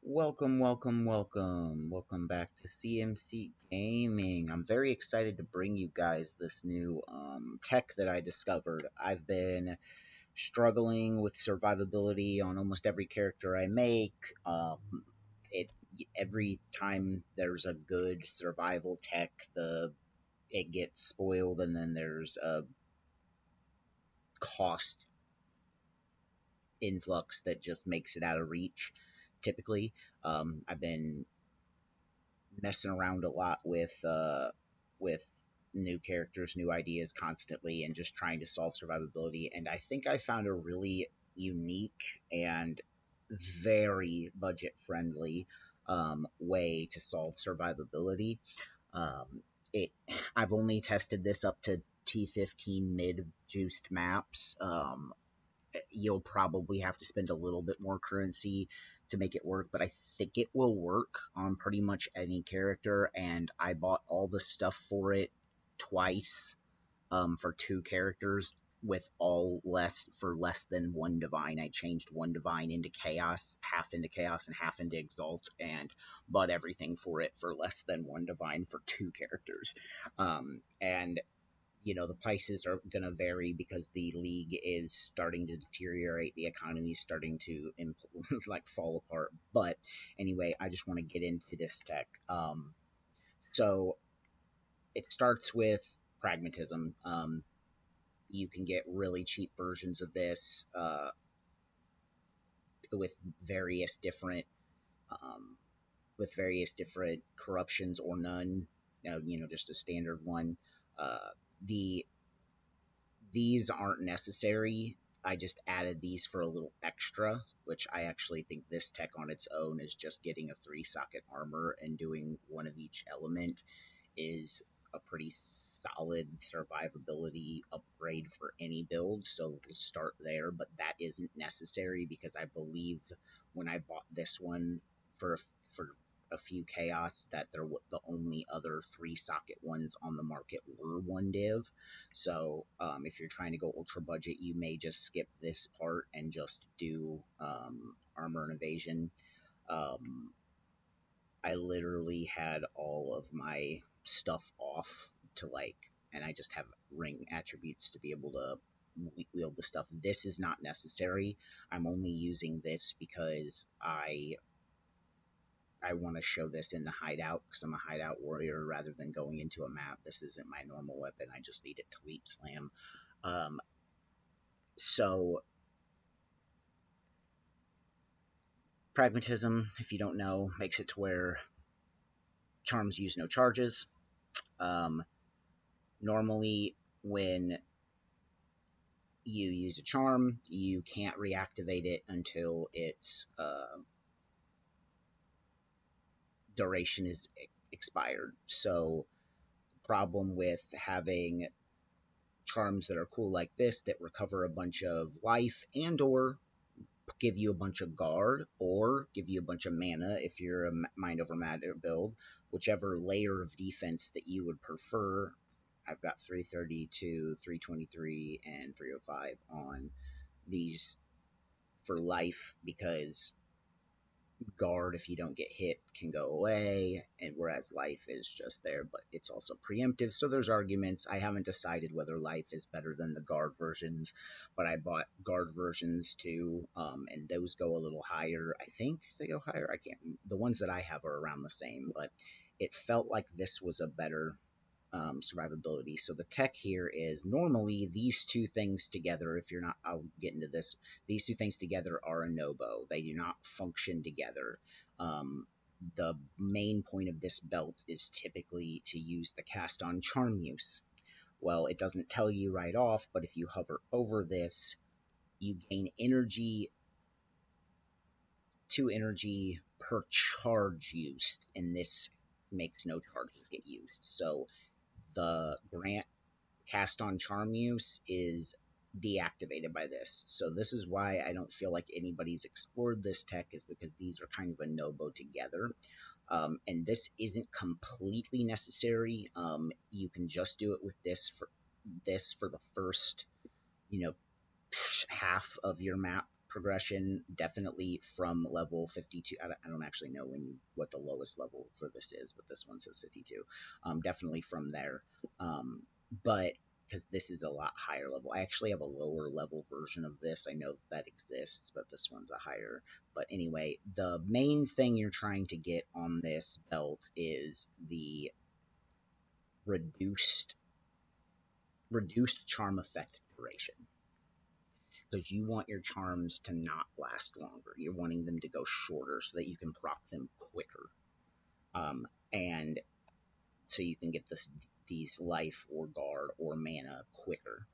Welcome, welcome, welcome. Welcome back to CMC Gaming. I'm very excited to bring you guys this new tech that I discovered. I've been struggling with survivability on almost every character I make. It every time there's a good survival tech, the it gets spoiled, and then there's a cost influx that just makes it out of reach. Typically, I've been messing around a lot with new characters, new ideas constantly, and just trying to solve survivability. And I think I found a really unique and very budget friendly way to solve survivability. Um, it I've only tested this up to T15 mid juiced maps. You'll probably have to spend a little bit more currency to make it work, but I think it will work on pretty much any character. And I bought all the stuff for it twice for two characters with all less than one divine. I changed one divine into chaos, half into chaos and half into exalt, and bought everything for it for less than one divine for two characters. And the prices are going to vary because the league is starting to deteriorate, the economy is starting to like fall apart. But anyway, I just want to get into this tech. So it starts with pragmatism. You can get really cheap versions of this with various different um, corruptions or none. Just a standard one. Uh, the These aren't necessary. I just added these for a little extra, which I actually think this tech on its own is just getting a 3 socket armor and doing one of each element is a pretty solid survivability upgrade for any build. So we'll start there, but that isn't necessary because I believe when I bought this one for for a few chaos that the only other 3 socket ones on the market were one div. So if you're trying to go ultra budget, you may just skip this part and just do armor and evasion. Um, I literally had all of my stuff off to and I just have ring attributes to be able to wield the stuff. This is not necessary. I'm only using this because I want to show this in the hideout because I'm a hideout warrior rather than going into a map. This isn't my normal weapon. I just need it to leap slam. Um, so pragmatism, if you don't know, makes it to where charms use no charges. Um, Normally, when you use a charm, you can't reactivate it until its duration is expired. So, the problem with having charms that are cool like this that recover a bunch of life and or give you a bunch of guard or give you a bunch of mana if you're a mind over matter build, whichever layer of defense that you would prefer. I've got 332, 323, and 305 on these for life because guard, if you don't get hit, can go away, and whereas life is just there, but it's also preemptive. So there's arguments. I haven't decided whether life is better than the guard versions, but I bought guard versions too, and those go a little higher. I think they go higher. I can't. The ones that I have are around the same, but it felt like this was a better survivability. So the tech here is normally these two things together, if you're not, I'll get into this, these two things together are a no-bo. They do not function together. The main point of this belt is typically to use the cast on charm use. Well, it doesn't tell you right off, but if you hover over this, you gain energy, 2 energy per charge used, and this makes no charges get used. So the grant cast on charm use is deactivated by this. So this is why I don't feel like anybody's explored this tech, is because these are kind of a no-bo together. And this isn't completely necessary. You can just do it with this for the first, half of your map progression definitely from level 52. I don't actually know what the lowest level for this is, but this one says 52. Definitely from there. But because this is a lot higher level, I actually have a lower level version of this. I know that exists, but this one's a higher. But anyway, the main thing you're trying to get on this belt is the reduced charm effect duration, because you want your charms to not last longer. You're wanting them to go shorter so that you can proc them quicker, and so you can get these life or guard or mana quicker.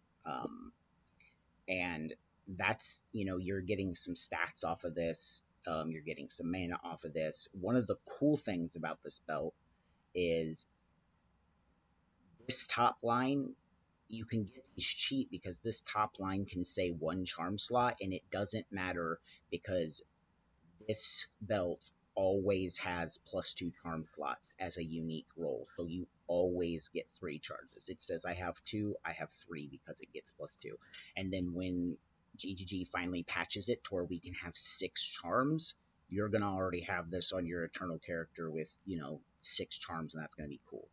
And that's, you're getting some stats off of this. You're getting some mana off of this. One of the cool things about this belt is this top line, you can get these cheap because this top line can say one charm slot, and it doesn't matter because this belt always has +2 charm slot as a unique roll. So you always get 3 charges. It says I have 2, I have 3 because it gets +2. And then when GGG finally patches it to where we can have 6 charms, you're going to already have this on your Eternal character with, 6 charms, and that's going to be cool.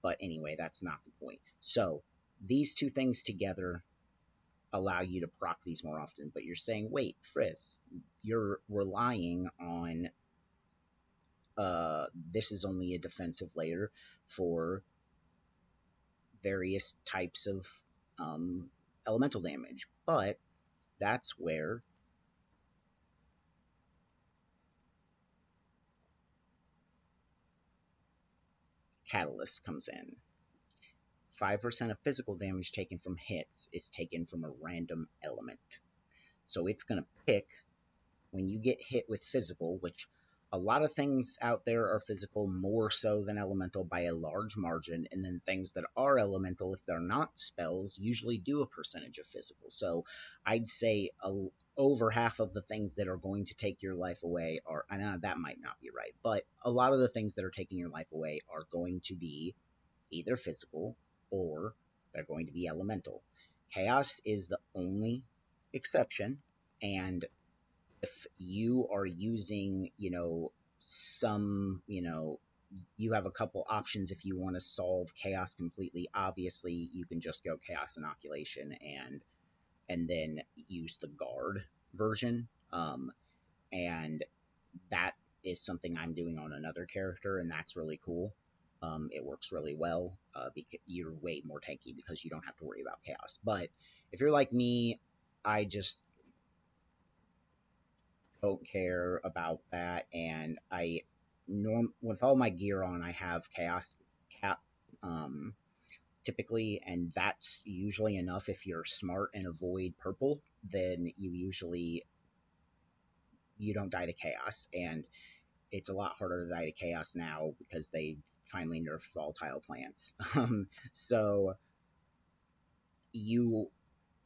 But anyway, that's not the point. So these two things together allow you to proc these more often. But you're saying, wait, Frizz, you're relying on this is only a defensive layer for various types of elemental damage. But that's where Catalyst comes in. 5% of physical damage taken from hits is taken from a random element. So it's going to pick, when you get hit with physical, which a lot of things out there are physical more so than elemental by a large margin, and then things that are elemental, if they're not spells, usually do a percentage of physical. So I'd say over half of the things that are going to take your life away are, I know that might not be right, but a lot of the things that are taking your life away are going to be either physical or they're going to be elemental. Chaos is the only exception, and if you are using, some, you have a couple options if you want to solve chaos completely. Obviously, you can just go chaos inoculation and then use the guard version. And that is something I'm doing on another character, and that's really cool. It works really well because you're way more tanky because you don't have to worry about chaos. But if you're like me, I just don't care about that, and with all my gear on, I have chaos cap typically, and that's usually enough. If you're smart and avoid purple, then you don't die to chaos, and it's a lot harder to die to chaos now because they finally nerfed volatile plants. So you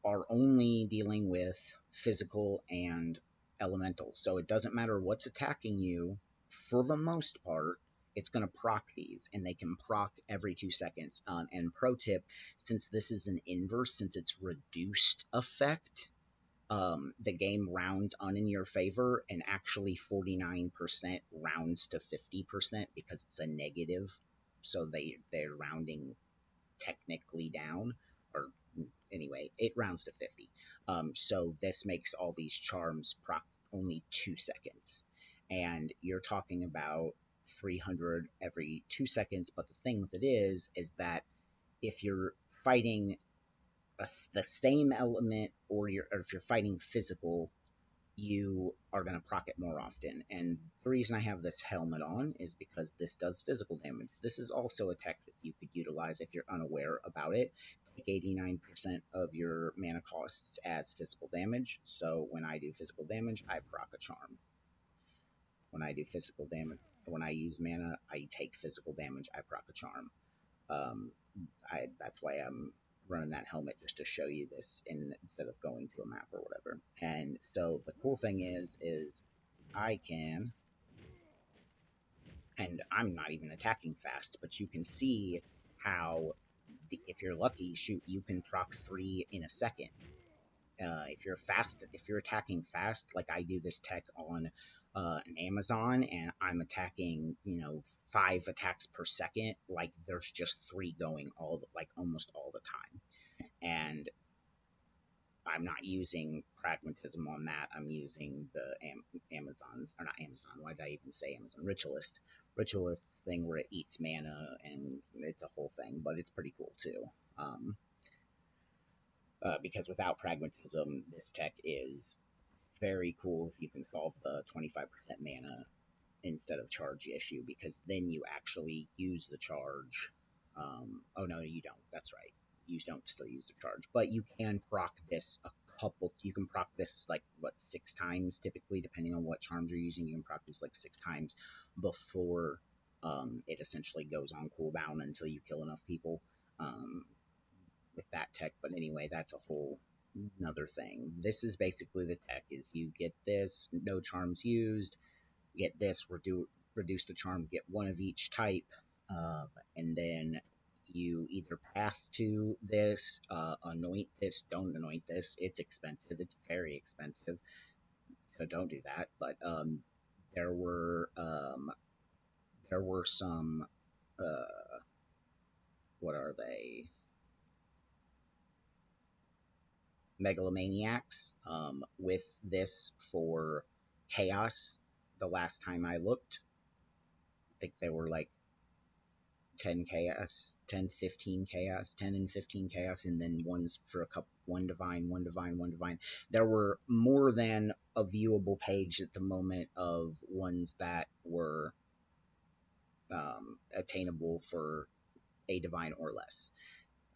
are only dealing with physical and elemental. So it doesn't matter what's attacking you, for the most part, it's going to proc these, and they can proc every 2 seconds. And pro tip, since this is an inverse, since it's reduced effect, the game rounds on in your favor, and actually 49% rounds to 50% because it's a negative. So they're rounding technically down, or anyway, it rounds to 50. So this makes all these charms proc only 2 seconds. And you're talking about 300 every 2 seconds. But the thing with it is that if you're fighting the same element, or if you're fighting physical, you are going to proc it more often. And the reason I have this helmet on is because this does physical damage. This is also a tech that you could utilize if you're unaware about it. Take 89% of your mana costs as physical damage. So when I do physical damage, I proc a charm. When I do physical damage, when I use mana, I take physical damage, I proc a charm. That's why I'm running that helmet, just to show you this instead of going to a map or whatever. And so the cool thing is I can, and I'm not even attacking fast, but you can see how if you're lucky, shoot, you can proc 3 in a second. if you're attacking fast, like I do this tech on an Amazon, and I'm attacking, 5 attacks per second. Like there's just 3 going like almost all the time, and I'm not using pragmatism on that. I'm using the Amazon, or not Amazon. Why did I even say Amazon? Ritualist thing where it eats mana, and it's a whole thing, but it's pretty cool too. Um, because without pragmatism, this tech is very cool if you can solve the 25% mana instead of charge issue, because then you actually use the charge. Oh no, you don't. That's right. You don't still use the charge, but you can proc this a couple. You can proc this like what 6 times typically, depending on what charms you're using. You can proc this like 6 times before it essentially goes on cooldown until you kill enough people with that tech. But anyway, that's a whole another thing. This is basically the tech: is you get this, no charms used, get this, reduce the charm, get one of each type, and then you either path to this, anoint this, don't anoint this. It's expensive. It's very expensive, so don't do that. But there were um, there were some what are they? Megalomaniacs with this for chaos. The last time I looked, I think they were like 10 chaos, 10, 15 chaos, 10 and 15 chaos, and then ones for a couple, one divine, one divine, one divine. There were more than a viewable page at the moment of ones that were attainable for a divine or less.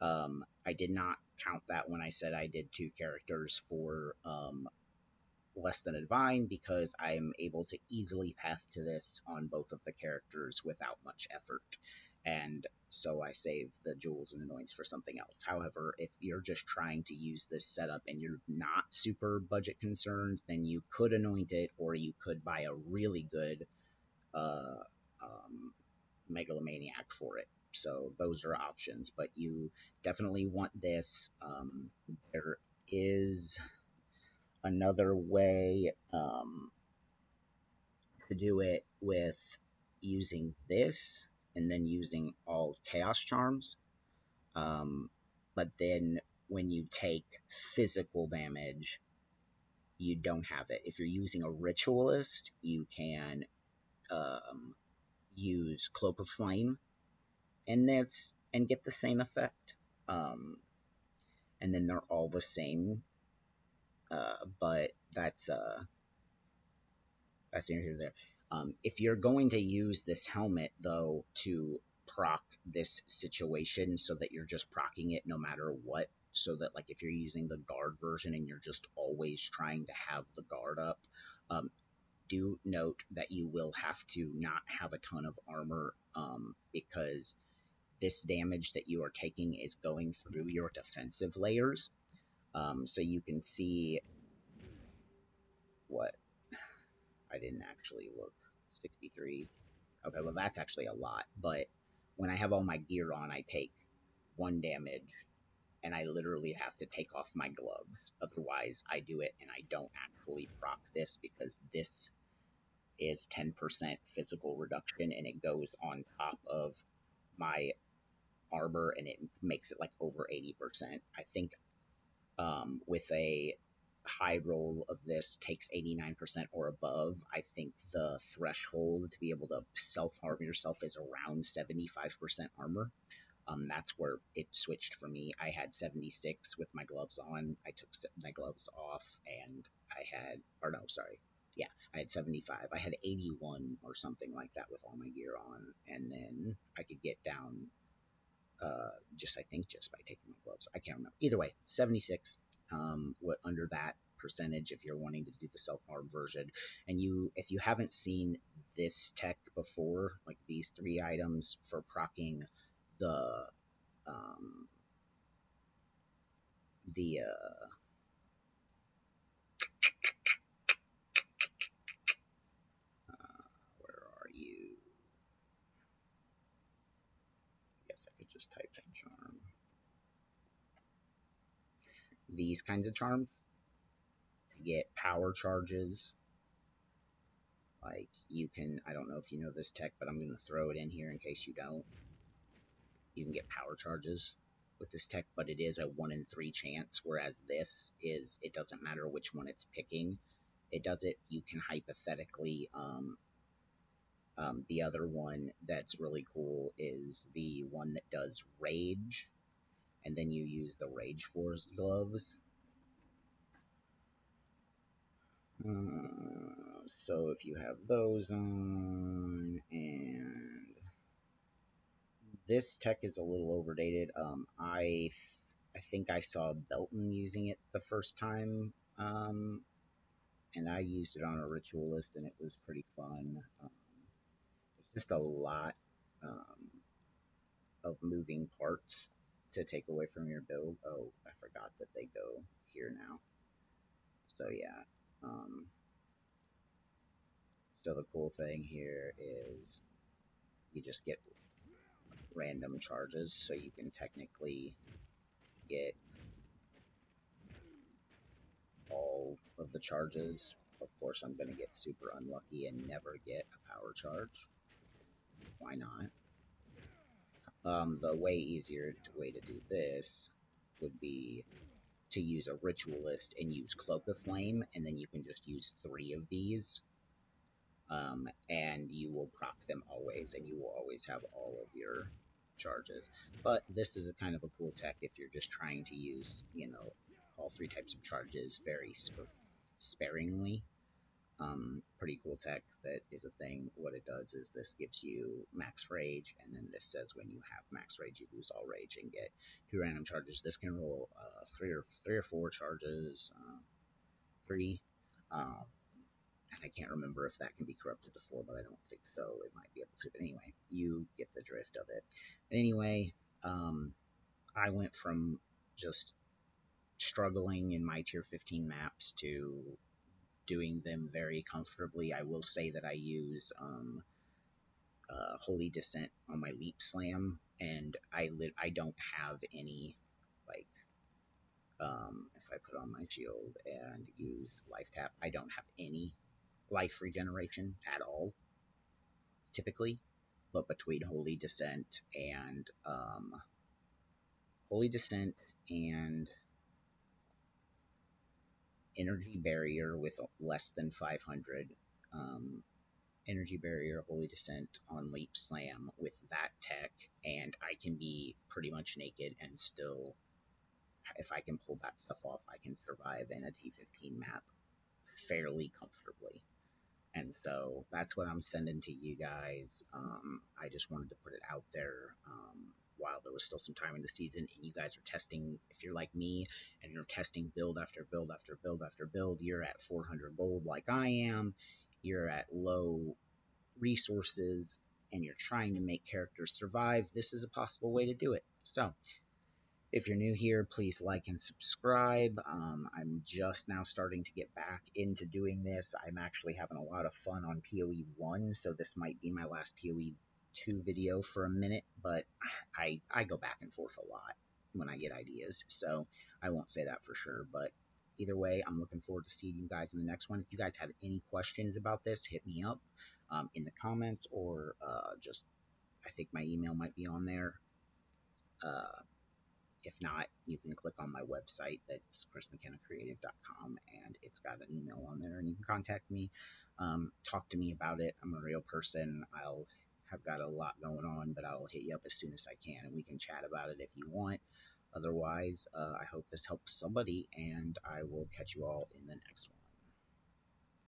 I did not count that when I said I did 2 characters for less than a divine, because I'm able to easily path to this on both of the characters without much effort. And so I save the jewels and anoints for something else. However, if you're just trying to use this setup and you're not super budget concerned, then you could anoint it, or you could buy a really good uh, megalomaniac for it. So those are options, but you definitely want this. There is another way to do it with using this and then using all chaos charms. Um, but then when you take physical damage, you don't have it. If you're using a ritualist, you can use Cloak of Flame and get the same effect. Um, and then they're all the same, but that's the answer there. If you're going to use this helmet, though, to proc this situation so that you're just procking it no matter what, so that, like, if you're using the guard version and you're just always trying to have the guard up, do note that you will have to not have a ton of armor, because this damage that you are taking is going through your defensive layers. So you can see what I didn't actually look. 63. Okay, well, that's actually a lot. But when I have all my gear on, I take 1 damage, and I literally have to take off my gloves. Otherwise, I do it, and I don't actually proc this, because this is 10% physical reduction, and it goes on top of my armor, and it makes it like over 80%. I think with a high roll of this takes 89% or above. I think the threshold to be able to self-harm yourself is around 75% armor. That's where it switched for me. I had 76 with my gloves on. I took my gloves off, and I had 75. I had 81 or something like that with all my gear on, and then I could get down just by taking my gloves. I can't remember. Either way, 76. What under that percentage if you're wanting to do the self-harm version. And if you haven't seen this tech before, like these 3 items for proccing the um, the where are you? I guess I could just type in charm. These kinds of charms. get power charges. Like, you can, I don't know if you know this tech, but I'm going to throw it in here in case you don't. You can get power charges with this tech, but it is a 1 in 3 chance, whereas this is, it doesn't matter which one it's picking. It does it, you can hypothetically, the other one that's really cool is the one that does rage, and then you use the rage force gloves. So if you have those on, and this tech is a little overdated. I think I saw Belton using it the first time, and I used it on a ritualist, and it was pretty fun. It's just a lot of moving parts to take away from your build. Oh, I forgot that they go here now. So yeah. So the cool thing here is you just get random charges, so you can technically get all of the charges. Of course, I'm going to get super unlucky and never get a power charge. Why not? The way easier way to do this would be to use a ritualist and use Cloak of Flame, and then you can just use 3 of these, and you will proc them always, and you will always have all of your charges. But this is a kind of a cool tech if you're just trying to use, all 3 types of charges very sparingly. Pretty cool tech that is a thing. What it does is this gives you max rage, and then this says when you have max rage, you lose all rage and get 2 random charges. This can roll 3 or 4 charges, 3. And I can't remember if that can be corrupted to 4, but I don't think so. It might be able to. But anyway, you get the drift of it. But anyway, I went from just struggling in my tier 15 maps to doing them very comfortably. I will say that I use Holy Descent on my Leap Slam, and I don't have any, like, if I put on my shield and use Life Tap, I don't have any life regeneration at all, typically. But between Holy Descent and Energy Barrier with less than 500, Energy Barrier, Holy Descent on Leap Slam with that tech, and I can be pretty much naked and still, if I can pull that stuff off, I can survive in a T15 map fairly comfortably. And so that's what I'm sending to you guys. I just wanted to put it out there while there was still some time in the season, and you guys are testing. If you're like me and you're testing build after build after build after build, you're at 400 gold like I am. You're at low resources, and you're trying to make characters survive. This is a possible way to do it. So if you're new here, please like and subscribe. I'm just now starting to get back into doing this. I'm actually having a lot of fun on PoE 1, so this might be my last PoE 2 video for a minute, but I go back and forth a lot when I get ideas, so I won't say that for sure, but either way, I'm looking forward to seeing you guys in the next one. If you guys have any questions about this, hit me up in the comments, or just, I think my email might be on there. If not, you can click on my website. That's chrismckennacreative.com, and it's got an email on there, and you can contact me, talk to me about it. I'm a real person. I'll have got a lot going on, but I'll hit you up as soon as I can, and we can chat about it if you want. Otherwise, I hope this helps somebody, and I will catch you all in the next one.